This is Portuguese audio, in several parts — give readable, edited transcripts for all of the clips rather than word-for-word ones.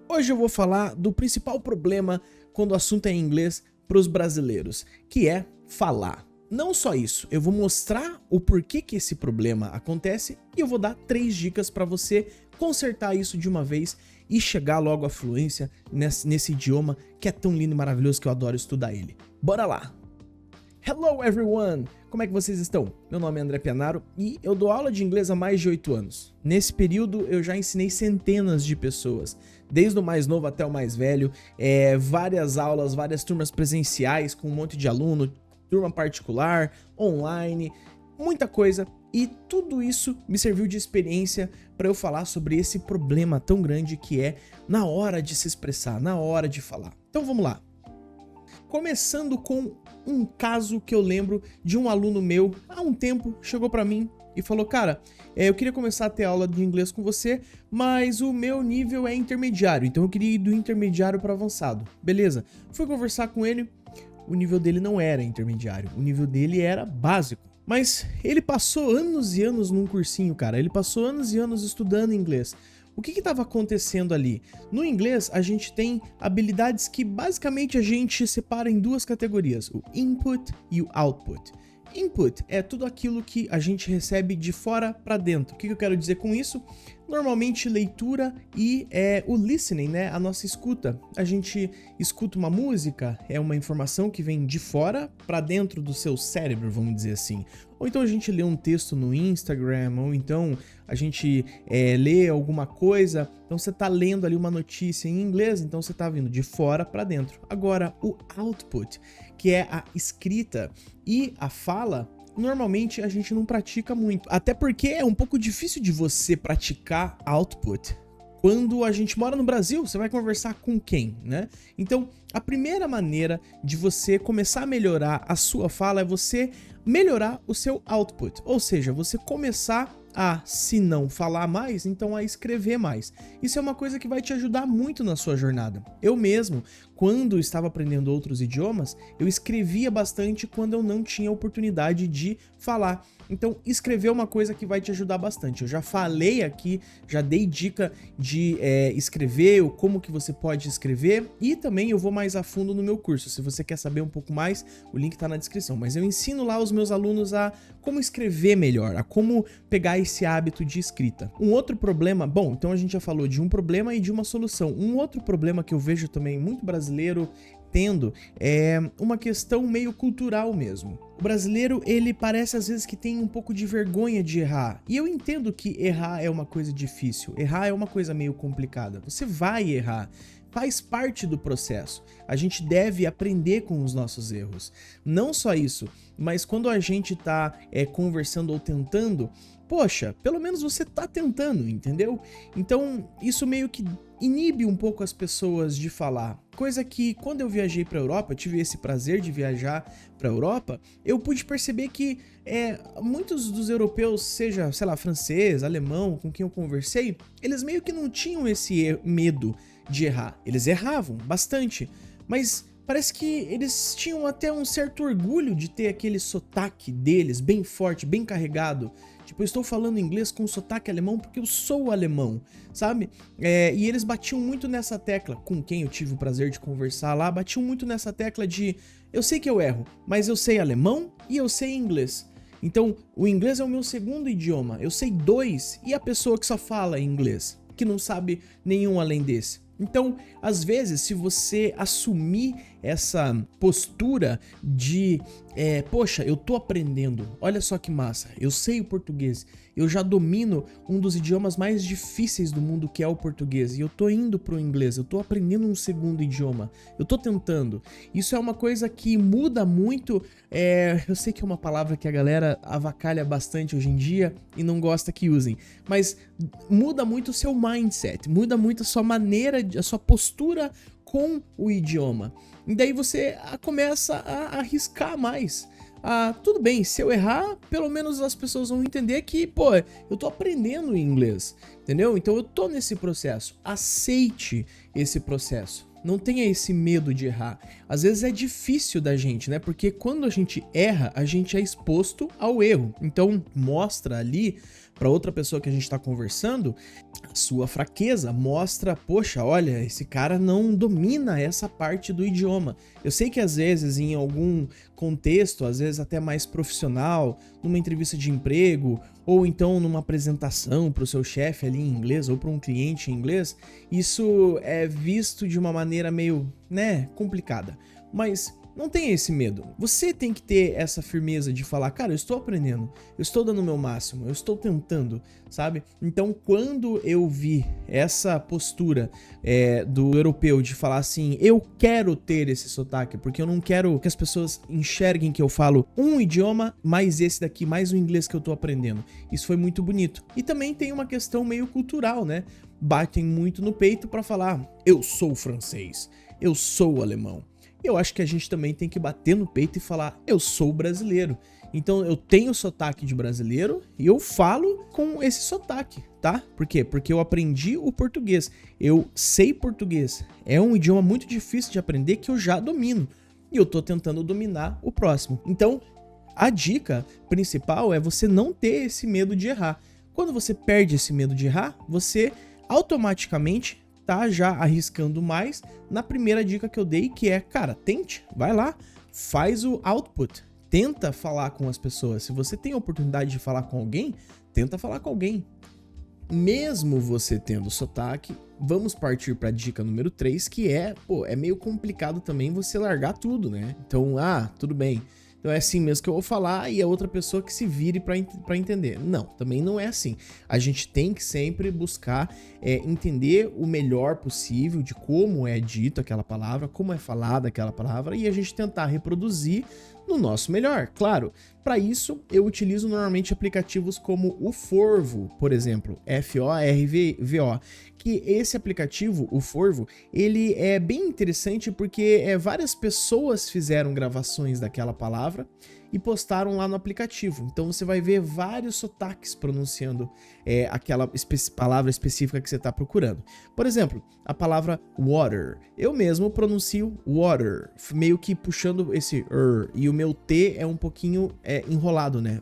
Hoje eu vou falar do principal problema quando o assunto é inglês para os brasileiros, que é falar. Não só isso, eu vou mostrar o porquê que esse problema acontece e eu vou dar 3 dicas para você consertar isso de uma vez e chegar logo à fluência nesse idioma que é tão lindo e maravilhoso que eu adoro estudar ele. Bora lá! Hello everyone! Como é que vocês estão? Meu nome é André Pianaro e eu dou aula de inglês há mais de 8 anos. Nesse período eu já ensinei centenas de pessoas, desde o mais novo até o mais velho, várias aulas, várias turmas presenciais com um monte de aluno, turma particular, online, muita coisa. E tudo isso me serviu de experiência para eu falar sobre esse problema tão grande que é na hora de se expressar, na hora de falar. Então vamos lá. Começando com um caso que eu lembro de um aluno meu, há um tempo, chegou pra mim e falou: cara, eu queria começar a ter aula de inglês com você, mas o meu nível é intermediário, então eu queria ir do intermediário para avançado. Beleza, fui conversar com ele, o nível dele não era intermediário, o nível dele era básico. Mas ele passou anos e anos num cursinho, cara, ele passou anos e anos estudando inglês. O que estava acontecendo ali? No inglês, a gente tem habilidades que basicamente a gente separa em 2 categorias, o input e o output. Input é tudo aquilo que a gente recebe de fora para dentro. O que eu quero dizer com isso? Normalmente leitura e o listening, né? A nossa escuta. A gente escuta uma música, é uma informação que vem de fora para dentro do seu cérebro, vamos dizer assim. Ou então a gente lê um texto no Instagram, ou então a gente lê alguma coisa, então você tá lendo ali uma notícia em inglês, então você tá vindo de fora para dentro. Agora, o output, que é a escrita e a fala, normalmente a gente não pratica muito, até porque é um pouco difícil de você praticar output. Quando a gente mora no Brasil, você vai conversar com quem, né? Então, a primeira maneira de você começar a melhorar a sua fala é você melhorar o seu output, ou seja, você começar a, se não falar mais, então a escrever mais. Isso é uma coisa que vai te ajudar muito na sua jornada. Eu mesmo, quando estava aprendendo outros idiomas, eu escrevia bastante quando eu não tinha oportunidade de falar. Então, escrever é uma coisa que vai te ajudar bastante. Eu já falei aqui, já dei dica de escrever, como que você pode escrever, e também eu vou mais a fundo no meu curso. Se você quer saber um pouco mais, o link tá na descrição. Mas eu ensino lá os meus alunos a como escrever melhor, a como pegar esse hábito de escrita. Um outro problema, bom, então a gente já falou de um problema e de uma solução. Um outro problema que eu vejo também muito brasileiro tendo é uma questão meio cultural mesmo. O brasileiro, ele parece às vezes que tem um pouco de vergonha de errar. E eu entendo que errar é uma coisa difícil, errar é uma coisa meio complicada. Você vai errar, faz parte do processo. A gente deve aprender com os nossos erros. Não só isso, mas quando a gente tá conversando ou tentando, poxa, pelo menos você tá tentando, entendeu? Então, isso meio que inibe um pouco as pessoas de falar. Coisa que, quando eu viajei pra Europa, eu tive esse prazer de viajar pra Europa, eu pude perceber que muitos dos europeus, seja, sei lá, francês, alemão, com quem eu conversei, eles meio que não tinham esse medo de errar. Eles erravam bastante, mas parece que eles tinham até um certo orgulho de ter aquele sotaque deles bem forte, bem carregado. Tipo, eu estou falando inglês com sotaque alemão porque eu sou alemão, sabe? E eles batiam muito nessa tecla, com quem eu tive o prazer de conversar lá, batiam muito nessa tecla de eu sei que eu erro, mas eu sei alemão e eu sei inglês. Então, o inglês é o meu segundo idioma, eu sei 2 e a pessoa que só fala inglês, que não sabe nenhum além desse. Então, às vezes, se você assumir essa postura de poxa, eu tô aprendendo, olha só que massa, eu sei o português, eu já domino um dos idiomas mais difíceis do mundo, que é o português, e eu tô indo pro inglês, eu tô aprendendo um segundo idioma, eu tô tentando. Isso é uma coisa que muda muito, eu sei que é uma palavra que a galera avacalha bastante hoje em dia e não gosta que usem, mas muda muito o seu mindset, muda muito a sua maneira, a sua postura com o idioma. E daí você começa a arriscar mais. Tudo bem, se eu errar, pelo menos as pessoas vão entender que, pô, eu tô aprendendo inglês, entendeu? Então eu tô nesse processo. Aceite esse processo. Não tenha esse medo de errar. Às vezes é difícil da gente, né? Porque quando a gente erra, a gente é exposto ao erro. Então mostra ali para outra pessoa que a gente está conversando sua fraqueza, mostra, poxa, olha, esse cara não domina essa parte do idioma. Eu sei que às vezes em algum contexto, às vezes até mais profissional, numa entrevista de emprego, ou então numa apresentação para o seu chefe ali em inglês, ou para um cliente em inglês, isso é visto de uma maneira meio, né, complicada. Mas não tenha esse medo. Você tem que ter essa firmeza de falar, cara, eu estou aprendendo, eu estou dando o meu máximo, eu estou tentando, sabe? Então, quando eu vi essa postura do europeu de falar assim, eu quero ter esse sotaque, porque eu não quero que as pessoas enxerguem que eu falo um idioma, mais esse daqui, mais o inglês que eu tô aprendendo. Isso foi muito bonito. E também tem uma questão meio cultural, né? Batem muito no peito pra falar, eu sou francês, eu sou alemão. Eu acho que a gente também tem que bater no peito e falar, eu sou brasileiro. Então eu tenho sotaque de brasileiro e eu falo com esse sotaque, tá? Por quê? Porque eu aprendi o português, eu sei português. É um idioma muito difícil de aprender que eu já domino. E eu tô tentando dominar o próximo. Então, a dica principal é você não ter esse medo de errar. Quando você perde esse medo de errar, você automaticamente tá já arriscando mais na primeira dica que eu dei, que é, cara, tente, vai lá, faz o output, tenta falar com as pessoas. Se você tem a oportunidade de falar com alguém, tenta falar com alguém. Mesmo você tendo sotaque, vamos partir para a dica número 3, que é, pô, é meio complicado também você largar tudo, né? Então, tudo bem. Então é assim mesmo que eu vou falar e a outra pessoa que se vire para entender. Não, também não é assim. A gente tem que sempre buscar entender o melhor possível de como é dito aquela palavra, como é falada aquela palavra e a gente tentar reproduzir no nosso melhor, claro. Para isso, eu utilizo normalmente aplicativos como o Forvo, por exemplo, Forvo, que esse aplicativo, o Forvo, ele é bem interessante porque várias pessoas fizeram gravações daquela palavra e postaram lá no aplicativo. Então você vai ver vários sotaques pronunciando aquela palavra específica que você está procurando. Por exemplo, a palavra water. Eu mesmo pronuncio water, meio que puxando esse e o meu T é um pouquinho enrolado, né?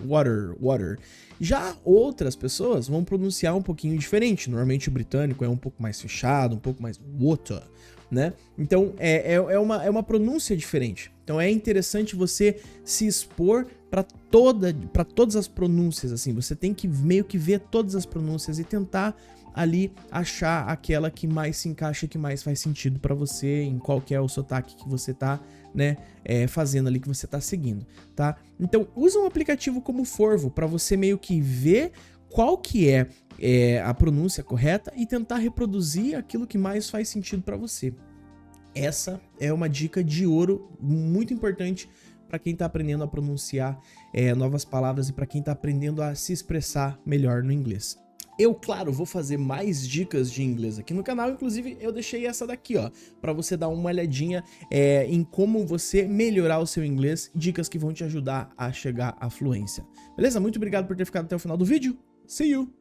Water. Já outras pessoas vão pronunciar um pouquinho diferente. Normalmente o britânico é um pouco mais fechado, um pouco mais water, né? Então é uma pronúncia diferente. Então é interessante você se expor para todas as pronúncias, assim. Você tem que meio que ver todas as pronúncias e tentar ali achar aquela que mais se encaixa, que mais faz sentido para você, em qual que é o sotaque que você tá, né, fazendo ali, que você tá seguindo, tá? Então usa um aplicativo como o Forvo para você meio que ver qual que é a pronúncia correta e tentar reproduzir aquilo que mais faz sentido para você. Essa é uma dica de ouro muito importante para quem está aprendendo a pronunciar novas palavras e para quem está aprendendo a se expressar melhor no inglês. Eu, claro, vou fazer mais dicas de inglês aqui no canal, inclusive eu deixei essa daqui, ó, para você dar uma olhadinha em como você melhorar o seu inglês, dicas que vão te ajudar a chegar à fluência. Beleza? Muito obrigado por ter ficado até o final do vídeo. See you!